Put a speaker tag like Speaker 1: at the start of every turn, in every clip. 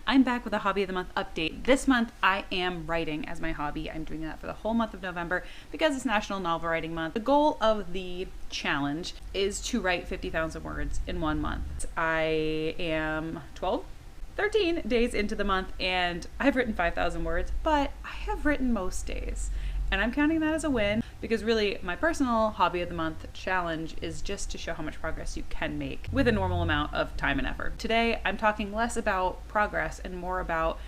Speaker 1: I'm back with a Hobby of the Month update. This month I am writing as my hobby. I'm doing that for the whole month of November because it's National Novel Writing Month. The goal of the challenge is to write 50,000 words in 1 month. I am 13 days into the month and I've written 5,000 words, but I have written most days. And I'm counting that as a win because really my personal Hobby of the Month challenge is just to show how much progress you can make with a normal amount of time and effort. Today, I'm talking less about progress and more about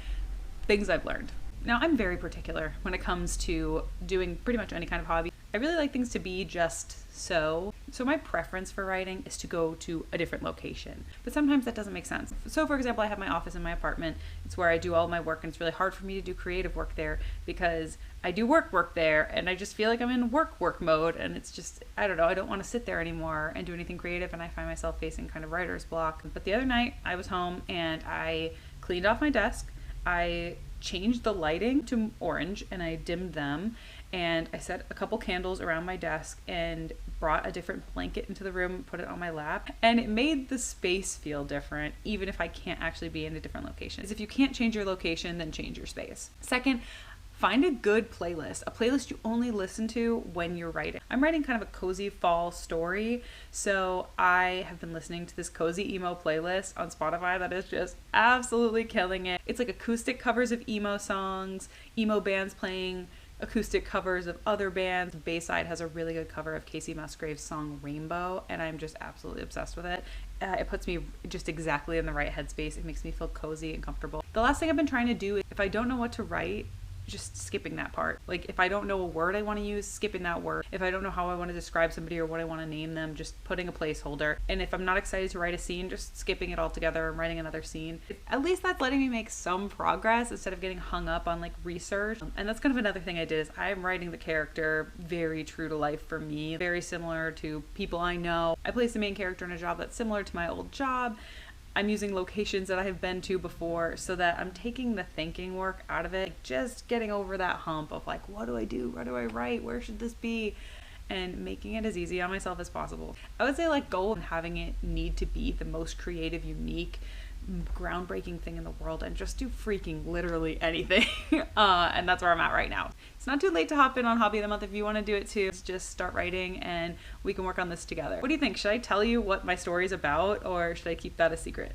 Speaker 1: things I've learned. Now, I'm very particular when it comes to doing pretty much any kind of hobby. I really like things to be just so. So my preference for writing is to go to a different location, but sometimes that doesn't make sense. So for example, I have my office in my apartment. It's where I do all my work, and it's really hard for me to do creative work there because I do work there, and I just feel like I'm in work mode, and it's just, I don't know, I don't want to sit there anymore and do anything creative, and I find myself facing kind of writer's block. But the other night I was home and I cleaned off my desk. I changed the lighting to orange and I dimmed them, and I set a couple candles around my desk and brought a different blanket into the room and put it on my lap, and it made the space feel different even if I can't actually be in a different location. Because if you can't change your location, then change your space. Second, find a good playlist, a playlist you only listen to when you're writing. I'm writing kind of a cozy fall story, so I have been listening to this cozy emo playlist on Spotify that is just absolutely killing it. It's like acoustic covers of emo songs, emo bands playing acoustic covers of other bands. Bayside has a really good cover of Casey Musgrave's song Rainbow, and I'm just absolutely obsessed with it. It puts me just exactly in the right headspace. It makes me feel cozy and comfortable. The last thing I've been trying to do is, if I don't know what to write, just skipping that part. Like if I don't know a word I want to use, skipping that word. If I don't know how I want to describe somebody or what I want to name them, just putting a placeholder. And if I'm not excited to write a scene, just skipping it all together and writing another scene. At least that's letting me make some progress instead of getting hung up on like research. And that's kind of another thing I did, is I'm writing the character very true to life for me, very similar to people I know. I place the main character in a job that's similar to my old job. I'm using locations that I have been to before so that I'm taking the thinking work out of it, just getting over that hump of like, what do I do? Where do I write? Where should this be? And making it as easy on myself as possible. I would say like go and having it need to be the most creative, unique, groundbreaking thing in the world, and just do freaking literally anything. And that's where I'm at right now. It's not too late to hop in on Hobby of the Month if you want to do it too. Just start writing and we can work on this together. What do you think? Should I tell you what my story is about, or should I keep that a secret?